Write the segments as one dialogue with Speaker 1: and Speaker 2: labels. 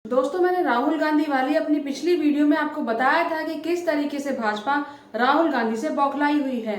Speaker 1: दोस्तों, मैंने राहुल गांधी वाली अपनी पिछली वीडियो में आपको बताया था कि किस तरीके से भाजपा राहुल गांधी से बौखलाई हुई है।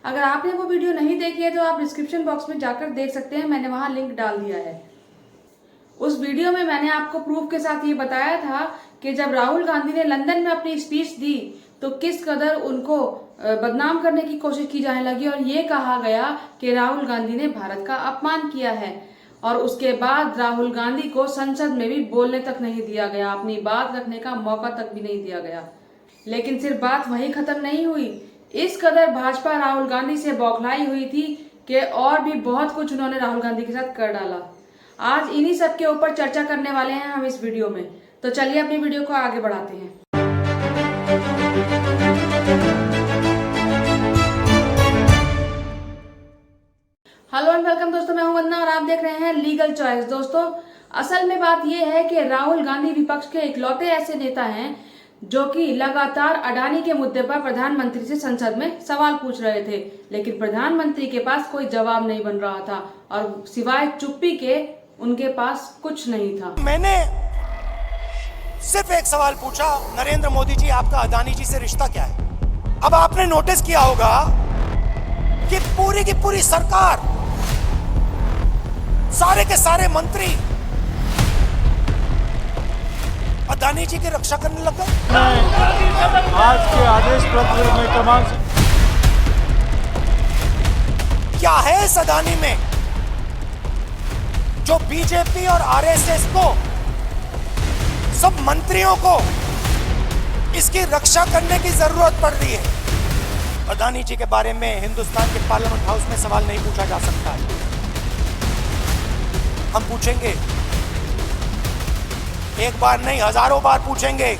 Speaker 1: अगर आपने वो वीडियो नहीं देखी है तो आप डिस्क्रिप्शन बॉक्स में जाकर देख सकते हैं, मैंने वहां लिंक डाल दिया है। उस वीडियो में मैंने आपको प्रूफ के साथ ये बताया था कि जब राहुल गांधी ने लंदन में अपनी स्पीच दी तो किस कदर उनको बदनाम करने की कोशिश की जाने लगी और ये कहा गया कि राहुल गांधी ने भारत का अपमान किया है। और उसके बाद राहुल गांधी को संसद में भी बोलने तक नहीं दिया गया, अपनी बात रखने का मौका तक भी नहीं दिया गया। लेकिन सिर्फ बात वही खत्म नहीं हुई, इस कदर भाजपा राहुल गांधी से बौखलाई हुई थी कि और भी बहुत कुछ उन्होंने राहुल गांधी के साथ कर डाला। आज इन्हीं सब के ऊपर चर्चा करने वाले हैं हम इस वीडियो में, तो चलिए अपनी वीडियो को आगे बढ़ाते हैं। हेलो एंड वेलकम दोस्तों, मैं हूं वंदना और आप देख रहे हैं लीगल चॉइस। दोस्तों, असल में बात यह है कि राहुल गांधी विपक्ष के इकलौते ऐसे नेता हैं जो कि लगातार अडानी के मुद्दे पर प्रधानमंत्री से संसद में सवाल पूछ रहे थे, लेकिन प्रधानमंत्री के पास कोई जवाब नहीं बन रहा था और सिवाय चुप्पी के उनके पास कुछ नहीं था।
Speaker 2: मैंने सिर्फ एक सवाल पूछा, नरेंद्र मोदी जी, आपका अडानी जी से रिश्ता क्या है? अब आपने नोटिस किया होगा कि पूरी की पूरी सरकार, सारे के सारे मंत्री अडानी जी की रक्षा करने लग गए।
Speaker 3: आज के आदेश पत्र में कमाल
Speaker 2: क्या है इस अडानी में जो बीजेपी और आरएसएस को, सब मंत्रियों को इसकी रक्षा करने की जरूरत पड़ रही है? अडानी जी के बारे में हिंदुस्तान के पार्लियामेंट हाउस में सवाल नहीं पूछा जा सकता है। हम पूछेंगे, एक बार नहीं हजारों बार पूछेंगे,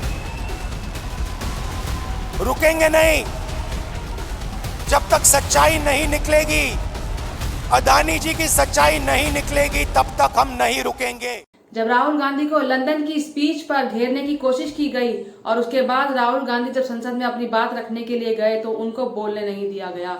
Speaker 2: रुकेंगे नहीं जब तक सच्चाई नहीं निकलेगी। अडानी जी की सच्चाई नहीं निकलेगी तब तक हम नहीं रुकेंगे।
Speaker 1: जब राहुल गांधी को लंदन की स्पीच पर घेरने की कोशिश की गई और उसके बाद राहुल गांधी जब संसद में अपनी बात रखने के लिए गए तो उनको बोलने नहीं दिया गया।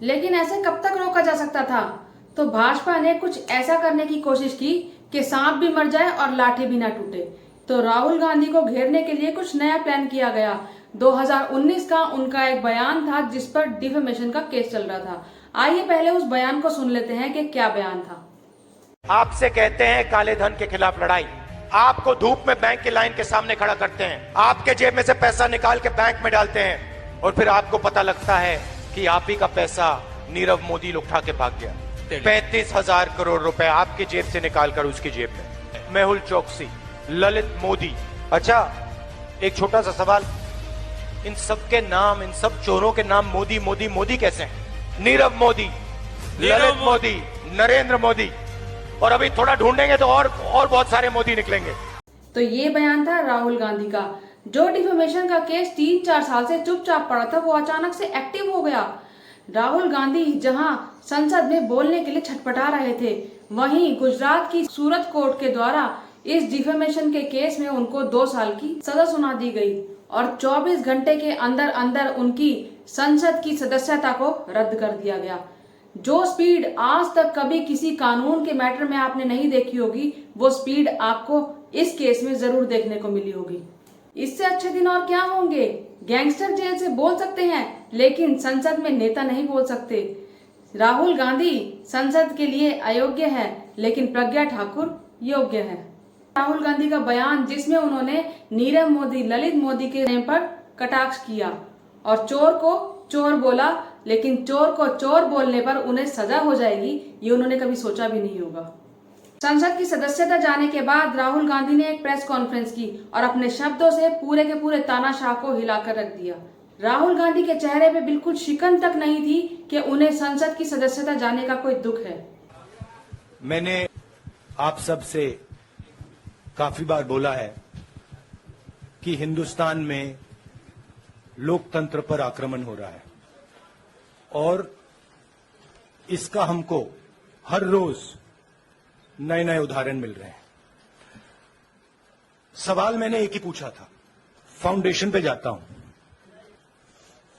Speaker 1: लेकिन ऐसे कब तक रोका जा सकता था? तो भाजपा ने कुछ ऐसा करने की कोशिश की कि सांप भी मर जाए और लाठी भी ना टूटे। तो राहुल गांधी को घेरने के लिए कुछ नया प्लान किया गया। 2019 का उनका एक बयान था जिस पर डिफेमेशन का केस चल रहा था। आइए पहले उस बयान को सुन लेते हैं कि क्या बयान था।
Speaker 2: आपसे कहते हैं काले धन के खिलाफ लड़ाई, आपको धूप में बैंक की लाइन के सामने खड़ा करते हैं, आपके जेब में से पैसा निकाल के बैंक में डालते हैं और फिर आपको पता लगता है कि आप ही का पैसा नीरव मोदी उठा के भाग गया। 35,000 करोड़ रुपए आपकी जेब से निकालकर उसकी जेब में। मेहुल चौकसी, ललित मोदी। अच्छा, एक छोटा सा सवाल, इन सब के नाम, इन सब चोरों के नाम मोदी मोदी मोदी कैसे हैं? नीरव मोदी, ललित मोदी, नरेंद्र मोदी, और अभी थोड़ा ढूंढेंगे तो और बहुत सारे मोदी निकलेंगे।
Speaker 1: तो ये बयान था राहुल गांधी का। जो डिफेमेशन का केस 3-4 साल से चुपचाप पड़ा था वो अचानक से एक्टिव हो गया। राहुल गांधी जहां संसद में बोलने के लिए छटपटा रहे थे, वहीं गुजरात की सूरत कोर्ट के द्वारा इस डिफेमेशन के केस में उनको 2 साल की सजा सुना दी गई और 24 घंटे के अंदर अंदर उनकी संसद की सदस्यता को रद्द कर दिया गया। जो स्पीड आज तक कभी किसी कानून के मैटर में आपने नहीं देखी होगी, वो स्पीड आपको इस केस में जरूर देखने को मिली होगी। इससे अच्छे दिन और क्या होंगे? गैंगस्टर जेल से बोल सकते हैं लेकिन संसद में नेता नहीं बोल सकते। राहुल गांधी संसद के लिए अयोग्य है लेकिन प्रज्ञा ठाकुर योग्य है। राहुल गांधी का बयान जिसमें उन्होंने नीरव मोदी, ललित मोदी के नाम पर कटाक्ष किया और चोर को चोर बोला, लेकिन चोर को चोर बोलने पर उन्हें सजा हो जाएगी, ये उन्होंने कभी सोचा भी नहीं होगा। संसद की सदस्यता जाने के बाद राहुल गांधी ने एक प्रेस कॉन्फ्रेंस की और अपने शब्दों से पूरे के पूरे तानाशाह को हिलाकर रख दिया। राहुल गांधी के चेहरे पे बिल्कुल शिकन तक नहीं थी कि उन्हें संसद की सदस्यता जाने का कोई दुख है।
Speaker 4: मैंने आप सब से काफी बार बोला है कि हिंदुस्तान में लोकतंत्र पर आक्रमण हो रहा है और इसका हमको हर रोज नए नए उदाहरण मिल रहे हैं। सवाल मैंने एक ही पूछा था, फाउंडेशन पे जाता हूं,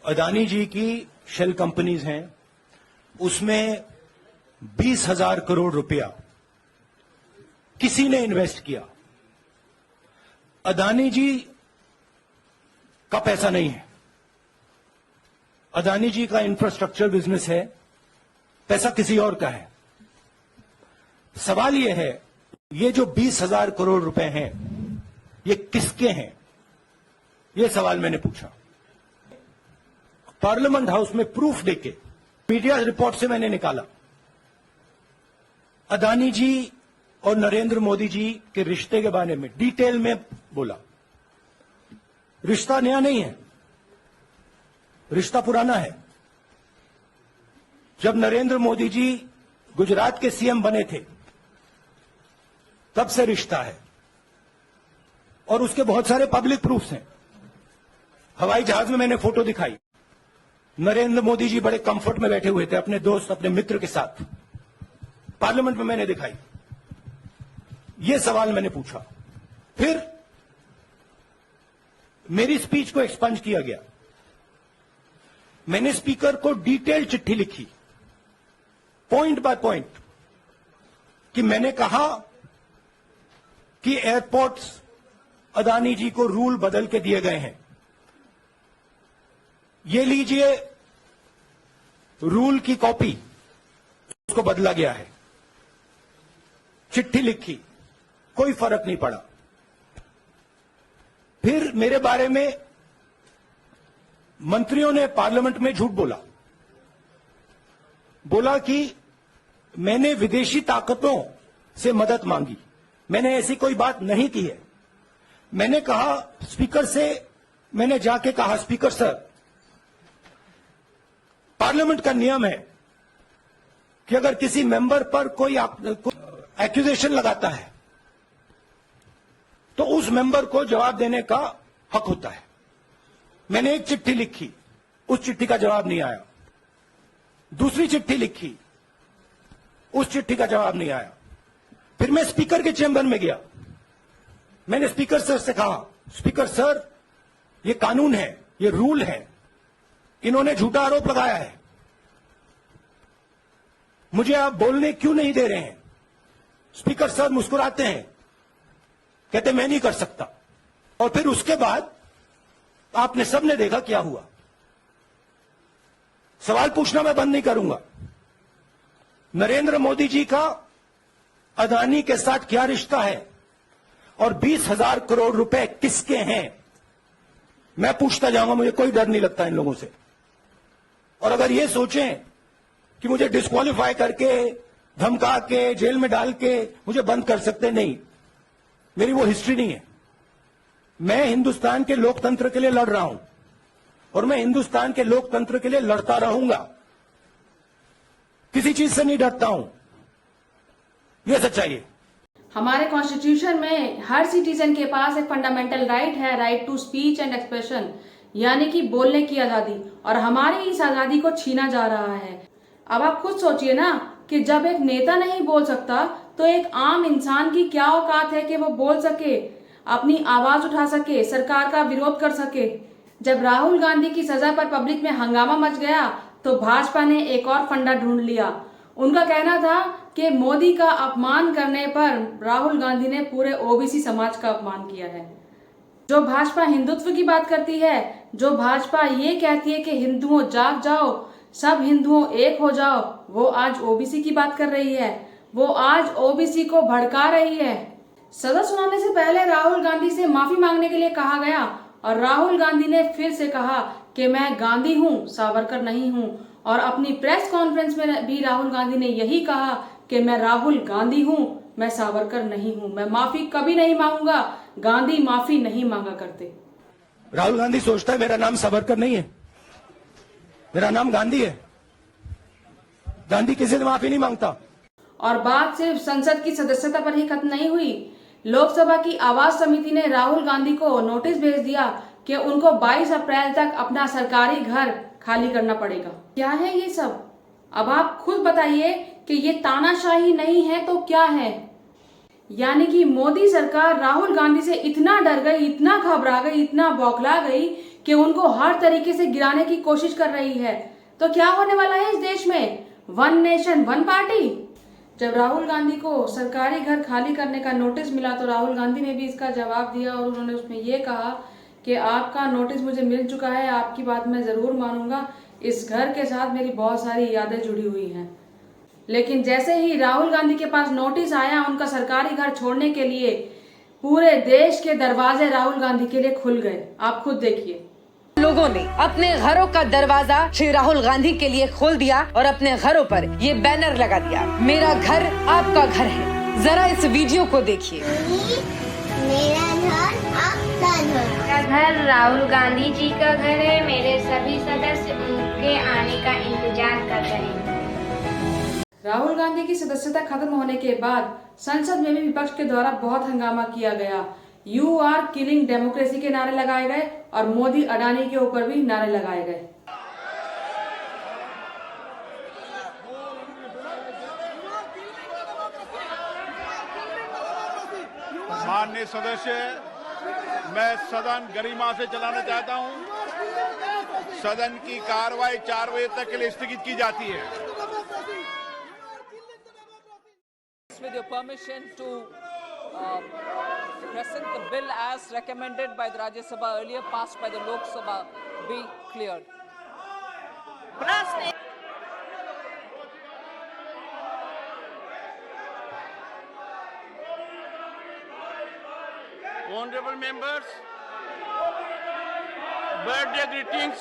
Speaker 4: अडानी जी की शेल कंपनीज हैं, उसमें 20,000 करोड़ रुपया किसी ने इन्वेस्ट किया। अदानी जी का पैसा नहीं है। अदानी जी का इंफ्रास्ट्रक्चर बिजनेस है, पैसा किसी और का है। सवाल यह है, ये जो 20,000 करोड़ रुपए हैं, ये किसके हैं? ये सवाल मैंने पूछा। पार्लियामेंट हाउस में प्रूफ देके मीडिया रिपोर्ट से मैंने निकाला। अदानी जी और नरेंद्र मोदी जी के रिश्ते के बारे में डिटेल में बोला। रिश्ता नया नहीं है, रिश्ता पुराना है। जब नरेंद्र मोदी जी गुजरात के सीएम बने थे, तब से रिश्ता है और उसके बहुत सारे पब्लिक प्रूफ्स हैं। हवाई जहाज में मैंने फोटो दिखाई, नरेंद्र मोदी जी बड़े कंफर्ट में बैठे हुए थे अपने दोस्त, अपने मित्र के साथ। पार्लियामेंट में मैंने दिखाई। ये सवाल मैंने पूछा। फिर मेरी स्पीच को एक्सपंज किया गया। मैंने स्पीकर को डिटेल चिट्ठी लिखी, पॉइंट बाय पॉइंट, कि मैंने कहा कि एयरपोर्ट्स अदानी जी को रूल बदल के दिए गए हैं। ये लीजिए रूल की कॉपी, उसको बदला गया है। चिट्ठी लिखी, कोई फर्क नहीं पड़ा। फिर मेरे बारे में मंत्रियों ने पार्लियामेंट में झूठ बोला कि मैंने विदेशी ताकतों से मदद मांगी। मैंने ऐसी कोई बात नहीं की है। मैंने कहा स्पीकर से, मैंने जाके कहा स्पीकर सर, पार्लियामेंट का नियम है कि अगर किसी मेंबर पर कोई एक्यूजेशन लगाता है तो उस मेंबर को जवाब देने का हक होता है। मैंने एक चिट्ठी लिखी, उस चिट्ठी का जवाब नहीं आया। दूसरी चिट्ठी लिखी, उस चिट्ठी का जवाब नहीं आया। फिर मैं स्पीकर के चेंबर में गया। मैंने स्पीकर सर से कहा, स्पीकर सर, ये कानून है, ये रूल है, इन्होंने झूठा आरोप लगाया है, मुझे आप बोलने क्यों नहीं दे रहे हैं? स्पीकर सर मुस्कुराते हैं, कहते मैं नहीं कर सकता। और फिर उसके बाद आपने सबने देखा क्या हुआ। सवाल पूछना मैं बंद नहीं करूंगा। नरेंद्र मोदी जी का अदानी के साथ क्या रिश्ता है और 20,000 करोड़ रुपए किसके हैं, मैं पूछता जाऊंगा। मुझे कोई डर नहीं लगता इन लोगों से। और अगर ये सोचें कि मुझे डिस्क्वालीफाई करके, धमका के, जेल में डाल के मुझे बंद कर सकते, नहीं, मेरी वो हिस्ट्री नहीं है। मैं हिंदुस्तान के लोकतंत्र के लिए लड़ रहा हूं और मैं हिंदुस्तान के लोकतंत्र के लिए लड़ता रहूंगा। किसी चीज से नहीं डरता हूं, यह सच्चाई है।
Speaker 1: हमारे कॉन्स्टिट्यूशन में हर सिटीजन के पास एक फंडामेंटल राइट है, right to speech and expression, यानी कि बोलने की आजादी, और हमारी इस आजादी को छीना जा रहा है। अब आप खुद सोचिए ना कि जब एक नेता नहीं बोल सकता तो एक आम इंसान की क्या औकात है कि वो बोल सके, अपनी आवाज उठा सके, सरकार का विरोध कर सके। जब राहुल गांधी की सजा पर पब्लिक में हंगामा मच गया तो भाजपा ने एक और फंडा ढूंढ लिया। उनका कहना था कि मोदी का अपमान करने पर राहुल गांधी ने पूरे ओबीसी समाज का अपमान किया है। जो भाजपा हिंदुत्व की बात करती है, जो भाजपा ये कहती है कि हिंदुओं जाग जाओ, सब हिंदुओं एक हो जाओ, वो आज ओबीसी की बात कर रही है। वो आज ओबीसी को भड़का रही है। सजा सुनाने से पहले राहुल गांधी से माफी मांगने के लिए कहा गया और राहुल गांधी ने फिर से कहा कि मैं गांधी हूं, सावरकर नहीं हूं। और अपनी प्रेस कॉन्फ्रेंस में भी राहुल गांधी ने यही कहा कि मैं राहुल गांधी हूं, मैं सावरकर नहीं हूं, मैं माफी कभी नहीं मांगूंगा। गांधी माफी नहीं मांगा करते।
Speaker 4: राहुल गांधी सोचता है मेरा नाम सावरकर नहीं है, मेरा नाम गांधी है। गांधी किसी से माफी नहीं मांगता।
Speaker 1: और बात सिर्फ संसद की सदस्यता पर ही खत्म नहीं हुई। लोकसभा की आवाज समिति ने राहुल गांधी को नोटिस भेज दिया कि उनको 22 अप्रैल तक अपना सरकारी घर खाली करना पड़ेगा। क्या है ये सब? अब आप खुद बताइए कि ये तानाशाही नहीं है तो क्या है? यानी कि मोदी सरकार राहुल गांधी से इतना डर गई, इतना घबरा गई, इतना बौखला गई कि उनको हर तरीके से गिराने की कोशिश कर रही है। तो क्या होने वाला है इस देश में? One nation one party. जब राहुल गांधी को सरकारी घर खाली करने का नोटिस मिला तो राहुल गांधी ने भी इसका जवाब दिया और उन्होंने उसमें ये कहा कि आपका नोटिस मुझे मिल चुका है, आपकी बात मैं ज़रूर मानूंगा, इस घर के साथ मेरी बहुत सारी यादें जुड़ी हुई हैं। लेकिन जैसे ही राहुल गांधी के पास नोटिस आया उनका सरकारी घर छोड़ने के लिए, पूरे देश के दरवाजे राहुल गांधी के लिए खुल गए। आप खुद देखिए।
Speaker 5: लोगों ने अपने घरों का दरवाजा श्री राहुल गांधी के लिए खोल दिया और अपने घरों पर ये बैनर लगा दिया, मेरा घर आपका घर है। जरा इस वीडियो को देखिए।
Speaker 6: मेरा घर आपका घर।
Speaker 7: मेरा घर राहुल गांधी जी का घर है। मेरे सभी सदस्य उनके आने का इंतजार कर रहे हैं।
Speaker 1: राहुल गांधी की सदस्यता खत्म होने के बाद संसद में भी विपक्ष के द्वारा बहुत हंगामा किया गया। यू आर किलिंग डेमोक्रेसी के नारे लगाए गए और मोदी अडानी के ऊपर भी नारे लगाए गए।
Speaker 3: माननीय सदस्य, मैं सदन गरिमा से चलाना चाहता हूं। सदन की कार्रवाई 4 बजे तक के लिए स्थगित की जाती है।
Speaker 8: With your permission to present the bill as recommended by the Rajya Sabha earlier, passed by the Lok Sabha, be cleared.
Speaker 3: Honorable members, birthday greetings.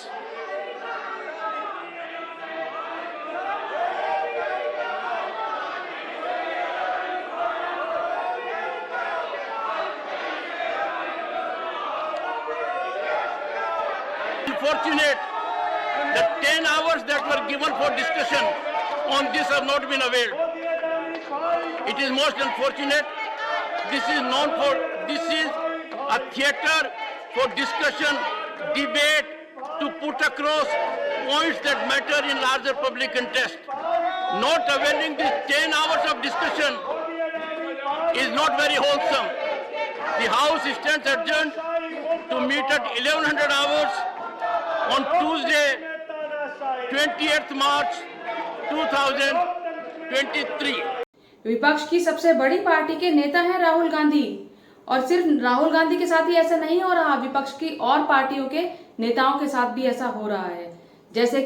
Speaker 3: Unfortunate that 10 hours that were given for discussion on this have not been availed. It is most unfortunate. This is a theater for discussion, debate, to put across points that matter in larger public interest. Not availing these 10 hours of discussion is not very wholesome. The House stands adjourned to meet at 1100 hours on Tuesday, 28th March 2023.
Speaker 1: विपक्ष की सबसे बड़ी party के नेता हैं राहुल गांधी, और सिर्फ राहुल गांधी के साथ ही ऐसा नहीं हो रहा, विपक्ष की और पार्टियों के नेताओं के साथ भी ऐसा हो रहा है। जैसे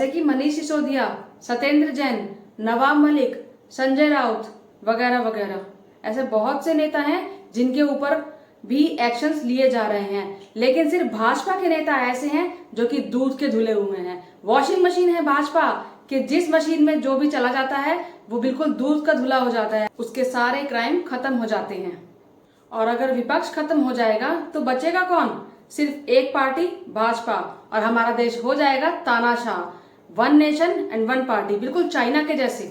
Speaker 1: कि मनीष सिसोदिया, सत्येंद्र जैन, नवाब मलिक, संजय राउत वगैरह वगैरह। ऐसे बहुत से नेता हैं जिनके ऊपर भी एक्शंस लिए जा रहे हैं। लेकिन सिर्फ भाजपा के नेता ऐसे हैं जो कि दूध के धुले हुए हैं। वॉशिंग मशीन है भाजपा कि जिस मशीन में जो भी चला जाता है वो बिल्कुल दूध का धुला हो जाता है, उसके सारे क्राइम खत्म हो जाते हैं। और अगर विपक्ष खत्म हो जाएगा तो बचेगा कौन? सिर्फ एक पार्टी, भाजपा, और हमारा देश हो जाएगा तानाशाह, 1 नेशन एंड 1 पार्टी, बिल्कुल चाइना के जैसे।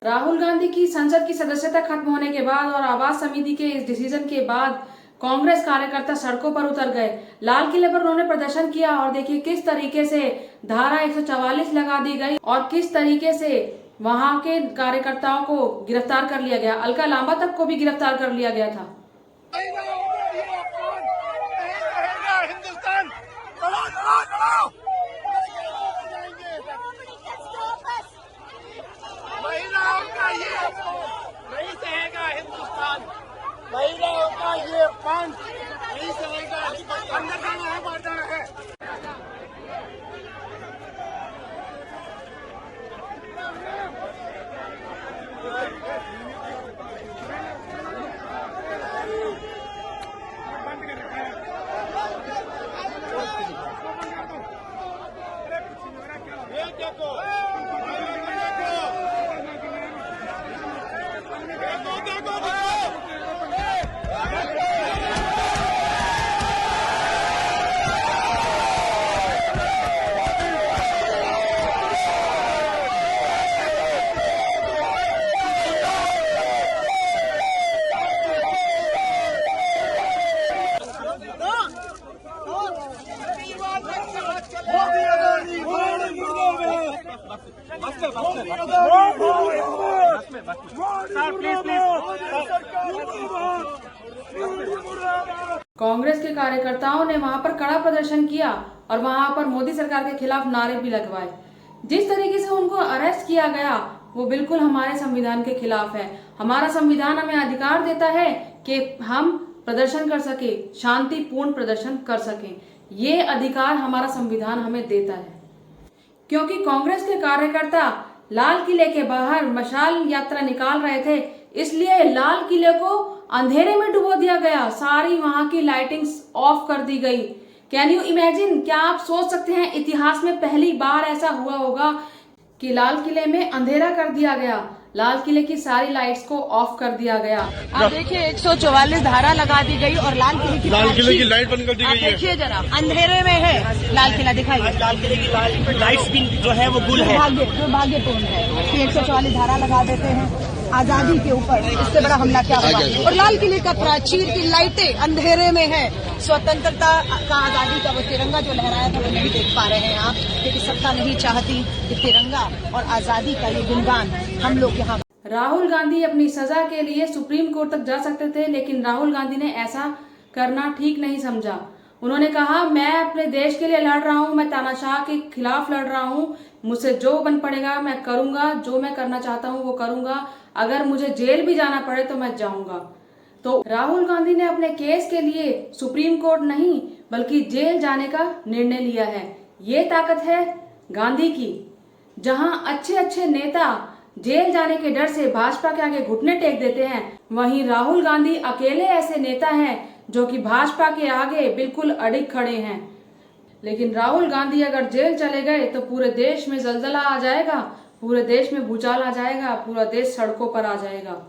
Speaker 1: राहुल गांधी की संसद की सदस्यता खत्म होने के बाद और आवास समिति के इस डिसीजन के बाद कांग्रेस कार्यकर्ता सड़कों पर उतर गए। लाल किले पर उन्होंने प्रदर्शन किया और देखिए किस तरीके से धारा 144 लगा दी गई और किस तरीके से वहां के कार्यकर्ताओं को गिरफ्तार कर लिया गया। अलका लांबा तक को भी गिरफ्तार कर लिया गया था।
Speaker 3: महिलाओं का ये पंच नहीं चलेगा। अंदर जाना है, बाहर जाना है।
Speaker 1: कांग्रेस के कार्यकर्ताओं ने वहां पर कड़ा प्रदर्शन किया और वहां पर मोदी सरकार के खिलाफ नारे भी लगवाए। जिस तरीके से उनको अरेस्ट किया गया वो बिल्कुल हमारे संविधान के खिलाफ है। हमारा संविधान हमें अधिकार देता है कि हम प्रदर्शन कर सके, शांतिपूर्ण प्रदर्शन कर सकें। ये अधिकार हमारा संविधान हमें देता है। क्योंकि कांग्रेस के कार्यकर्ता लाल किले के बाहर मशाल यात्रा निकाल रहे थे, इसलिए लाल किले को अंधेरे में डुबो दिया गया। सारी वहां की लाइटिंग्स ऑफ कर दी गई। Can you imagine? क्या आप सोच सकते हैं इतिहास में पहली बार ऐसा हुआ होगा कि लाल किले में अंधेरा कर दिया गया, लाल किले की सारी लाइट्स को ऑफ कर दिया गया।
Speaker 9: आप देखिए 144 धारा लगा दी गई और लाल किले की
Speaker 3: लाइट बंद कर दी गई है।
Speaker 9: देखिए जरा अंधेरे में है लाल किला, दिखाइए। लाल किले की लाइट्स भी जो है वो गुल है। दुर्भाग्यपूर्ण है कि 144 धारा लगा देते हैं आजादी के ऊपर। इससे बड़ा हमला क्या होगा? और लाल किले का प्राचीर की लाइटें अंधेरे में है। स्वतंत्रता का, आजादी का वो तिरंगा जो लहराया था वो नहीं देख पा रहे हैं आप, क्योंकि सत्ता नहीं चाहती कि तिरंगा और आजादी का ये गुणगान हम लोग यहाँ।
Speaker 1: राहुल गांधी अपनी सजा के लिए सुप्रीम कोर्ट तक जा सकते थे, लेकिन राहुल गांधी ने ऐसा करना ठीक नहीं समझा। उन्होंने कहा, मैं अपने देश के लिए लड़ रहा हूँ, मैं तानाशाह के खिलाफ लड़ रहा हूँ, मुझसे जो बन पड़ेगा मैं करूंगा, जो मैं करना चाहता हूँ वो करूंगा, अगर मुझे जेल भी जाना पड़े तो मैं जाऊंगा। तो राहुल गांधी ने अपने केस के लिए सुप्रीम कोर्ट नहीं बल्कि जेल जाने का निर्णय लिया है। ये ताकत है गांधी की। जहां अच्छे अच्छे नेता जेल जाने के डर से भाजपा के आगे घुटने टेक देते हैं, वहीं राहुल गांधी अकेले ऐसे नेता हैं जो कि भाजपा के आगे बिल्कुल अडिग खड़े हैं। लेकिन राहुल गांधी अगर जेल चले गए तो पूरे देश में जलजला आ जाएगा, पूरे देश में भूचाल आ जाएगा, पूरा देश सड़कों पर आ जाएगा।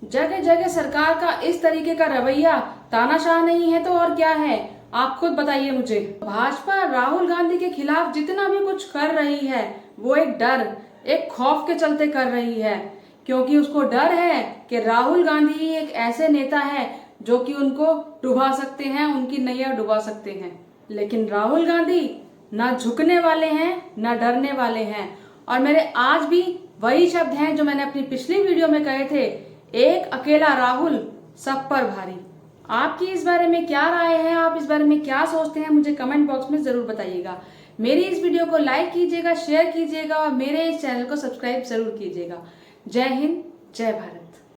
Speaker 1: जगह जगह सरकार का इस तरीके का रवैया तानाशाह नहीं है तो और क्या है? आप खुद बताइए मुझे। भाजपा राहुल गांधी के खिलाफ जितना भी कुछ कर रही है वो एक डर, एक खौफ के चलते कर रही है, क्योंकि उसको डर है कि राहुल गांधी ही एक ऐसे नेता है जो कि उनको डुबा सकते हैं, उनकी नैया डुबा सकते हैं। लेकिन राहुल गांधी ना झुकने वाले हैं ना डरने वाले हैं। और मेरे आज भी वही शब्द हैं जो मैंने अपनी पिछली वीडियो में कहे थे, एक अकेला राहुल सब पर भारी। आपकी इस बारे में क्या राय है? आप इस बारे में क्या सोचते हैं? मुझे कमेंट बॉक्स में जरूर बताइएगा। मेरी इस वीडियो को लाइक कीजिएगा, शेयर कीजिएगा और मेरे इस चैनल को सब्सक्राइब जरूर कीजिएगा। जय हिंद, जय भारत।